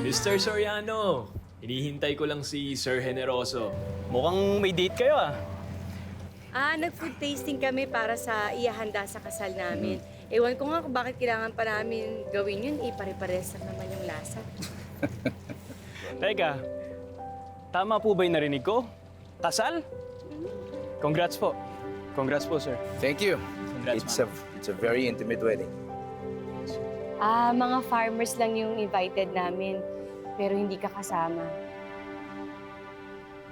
Mr. Soriano, hinihintay ko lang si Sir Generoso. Mukhang may date kayo ah. Nag-food tasting kami para sa ihahanda sa kasal namin. Ewan ko nga kung bakit kailangan pa namin gawin yun. Pare-pares lang naman yung lasa. Teka, tama po ba yung narinig ko? Kasal? Congrats po. Congrats po, sir. Thank you. Congrats, It's a very intimate wedding. Mga farmers lang yung invited namin. Pero hindi ka kasama.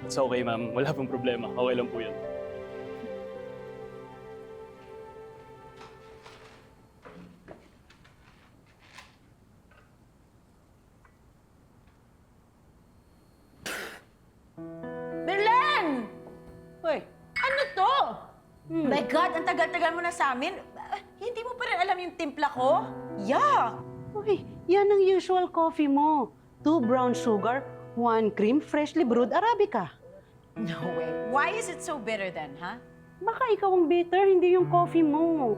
It's okay, ma'am. Wala pong problema. Okay lang po yun. Berlen! Hoy, ano to? My God, ang tagal-tagal mo na sa amin. Hindi mo pa rin alam yung timpla ko? Yeah! Uy, yan ang usual coffee mo. 2 brown sugar, 1 cream, freshly brewed Arabica. No way. Why is it so bitter then, huh? Baka ikaw ang bitter, hindi yung coffee mo.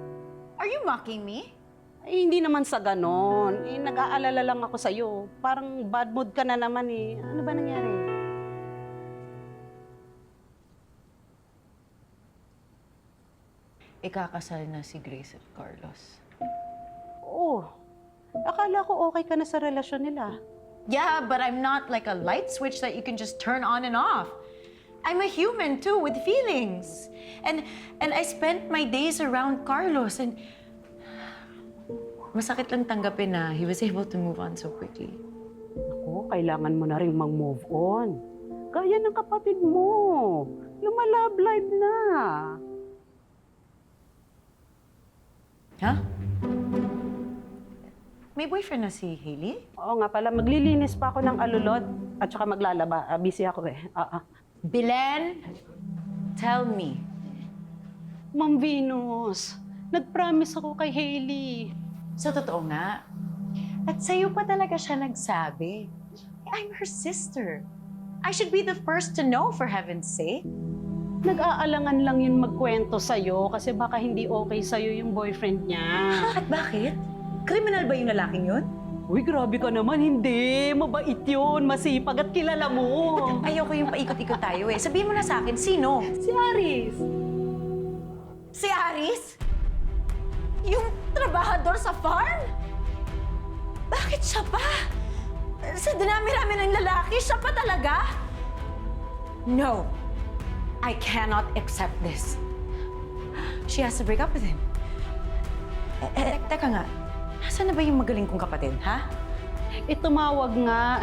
Are you mocking me? Ay, hindi naman sa ganon. Nag-aalala lang ako sa'yo. Parang bad mood ka na naman eh. Ano ba nangyari? Ikakasal na si Grace at Carlos. Oo. Akala ko okay ka na sa relasyon nila. Yeah, but I'm not like a light switch that you can just turn on and off. I'm a human too with feelings. And I spent my days around Carlos and masakit lang tanggapin na he was able to move on so quickly. Ako, kailangan mo na rin mag-move on. Gaya ng kapatid mo. Lumalove life na. Huh? May boyfriend na si Hailey? Oo nga pala, maglilinis pa ako ng alulod at saka maglalaba. Busy ako eh. Belen, tell me. Ma'am Venus, nag-promise ako kay Hailey. Sa totoo nga. At sa'yo pa talaga siya nagsabi. I'm her sister. I should be the first to know, for heaven's sake. Nag-aalangan lang yun magkwento sa'yo kasi baka hindi okay sa'yo yung boyfriend niya. At bakit? Criminal ba yung lalaking yun? Uy, grabe ka naman. Hindi. Mabait yun. Masipag at kilala mo. Ayoko yung paikot-ikot tayo eh. Sabihin mo na sa akin, sino? Si Aris. Si Aris? Yung trabahador sa farm? Bakit siya pa? Sa dinami-rami ng lalaki, siya pa talaga? No. I cannot accept this. She has to break up with him. Teka nga, nasaan na ba yung magaling kong kapatid, ha? Tumawag nga.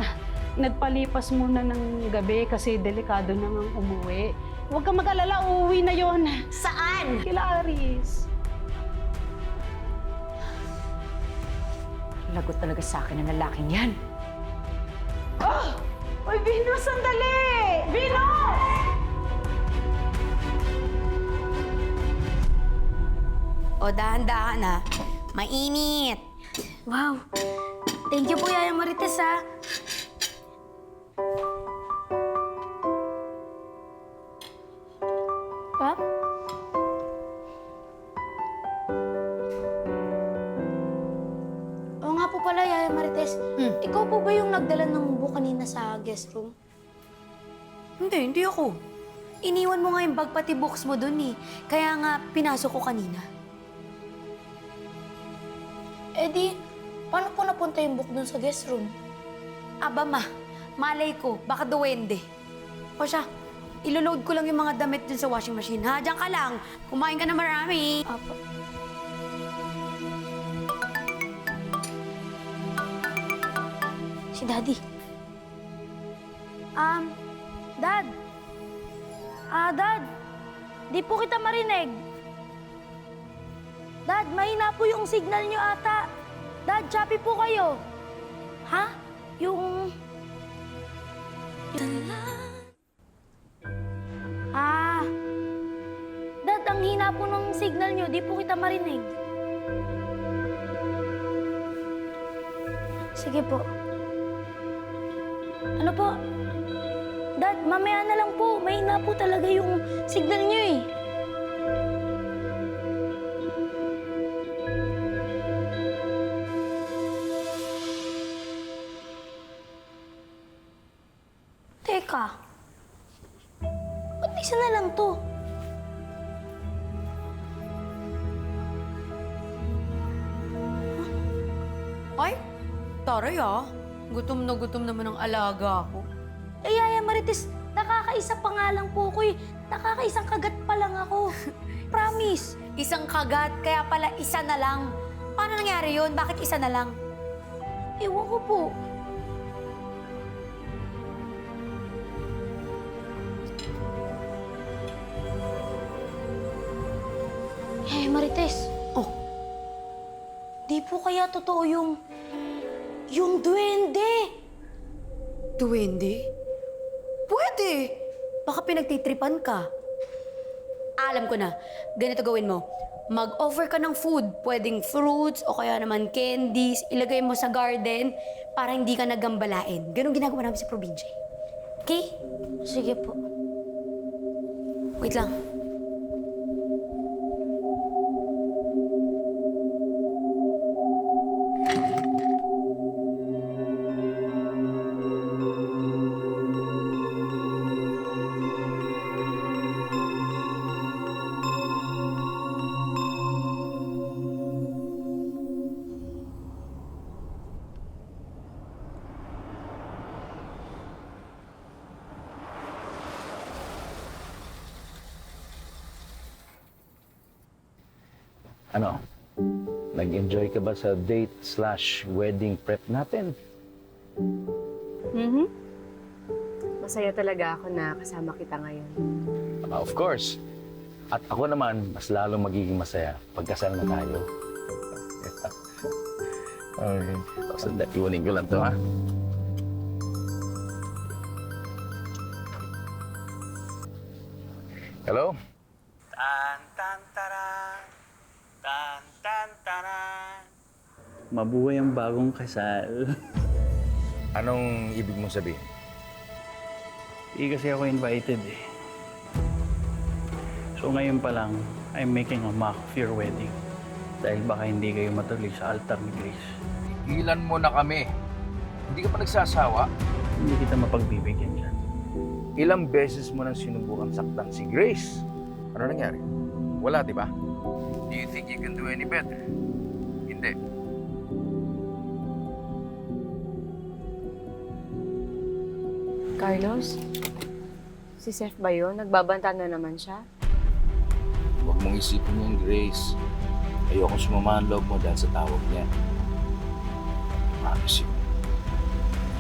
Nagpalipas muna ng gabi kasi delikado na ngang umuwi. Huwag kang mag-alala, uuwi na yon. Saan? Kila Aris. Lagot talaga sa akin ang lalaking yan. Oh! Uy, Venus, sandali! Venus! O, dahan-dahan ha. Mainit. Wow. Thank you po, Yaya Marites, ha. Pap? Oo nga po pala, Yaya Marites. Ikaw po ba yung nagdala ng buo kanina sa guest room? Hindi ako. Iniwan mo nga yung bag pati books mo dun eh. Kaya nga, pinasok ko kanina. Eh di, paano po napunta yung book dun sa guest room? Aba ma, malay ko, baka duwende. O siya, iloload ko lang yung mga damit dun sa washing machine, ha? Diyan ka lang, kumain ka na marami. Apa. Si Daddy. Dad. Dad, di po kita marinig. Dad, mahina po yung signal niyo ata. Dad, choppy po kayo. Ha? Yung... Dad, ang hina po ng signal niyo. Di po kita marinig. Sige po. Ano po? Dad, mamaya na lang po. Mahina po talaga yung signal niyo eh. Teka. Ba't isa na lang to? Ay, taray ah. Gutom naman ang alaga ko. Eh, Yaya Marites, nakakaisa pa nga lang po ko eh. Nakakaisang kagat pa lang ako. Promise. Isang kagat, kaya pala isa na lang. Paano nangyari yun? Bakit isa na lang? Ewan ko po. Eh, Marites. Oh. Di po kaya totoo yung duwende? Duwende? Pwede. Baka pinagtitripan ka. Alam ko na. Ganito gawin mo. Mag-offer ka ng food. Pwedeng fruits o kaya naman candies. Ilagay mo sa garden para hindi ka nagambalain. Ganun ginagawa namin sa probinsya. Okay? Sige po. Wait lang. Ano? Nag-enjoy ka ba sa date/wedding prep natin? Masaya talaga ako na kasama kita ngayon. Of course. At ako naman, mas lalong magiging masaya pagkasal na tayo. Okay. Sandali, iwanin ko lang to, ha? Hello? Mabuhay ang bagong kasal. Anong ibig mong sabihin? Kasi ako invited eh. So ngayon pa lang, I'm making a mock of your wedding. Dahil baka hindi kayo matuloy sa altar ni Grace. Ilan mo na kami. Hindi ka pa nagsasawa? Hindi kita mapagbibigyan dyan. Ilang beses mo nang sinubukan saktan si Grace? Ano nangyari? Wala, di ba? Do you think you can do any better? Hindi. Carlos? Si Seth ba yun? Nagbabanta na naman siya? Huwag mong isipin yung Grace. Ayokong sumama ang loob mo dahil sa tawag niya. Promise you,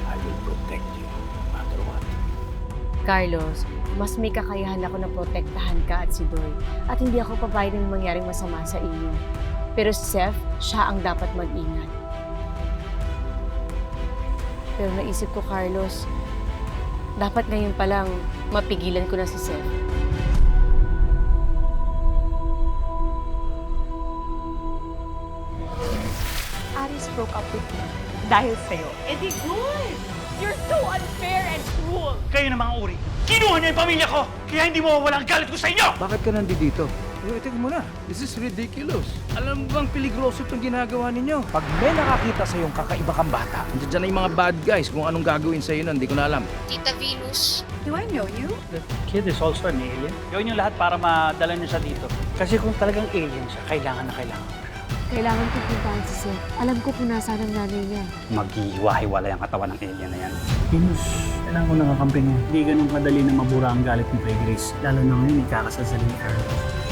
I will protect you no matter what. Carlos, mas may kakayahan ako na protektahan ka at si Doy. At hindi ako papayag ng mangyaring masama sa inyo. Pero si Seth, siya ang dapat mag-ingat. Pero naisip ko, Carlos, dapat ngayon pa lang mapigilan ko na si Seth. Aris broke up with me dahil sa'yo. Eh di good! You're so unfair and cruel! Kayo na mga uri. Kinuha niyo yung pamilya ko! Kaya hindi mo walang galit ko sa inyo! Bakit ka nandito? Teka muna. This is ridiculous. Alam mo bang peligroso itong ginagawa ninyo? Pag may nakakita sa yung kakaiba kang bata, nandiyan na yung mga bad guys kung anong gagawin sa iyo nun, hindi ko na alam. Tita Venus. Do I know you? The kid is also an alien. Gawin niyo lahat para madala niyo siya dito. Kasi kung talagang alien siya, kailangan na kailangan. Kailangan ko puntahan si Seth. Alam ko kung nasaan ang nanay niya. Maghiwa-hiwalay ang katawan ng alien na yan. Venus, kailangan ko nakakampi niya. Hindi ganun kadali na mabura ang galit mo kay Grace. Lalo na ngayon, ikakasal sa Carlos.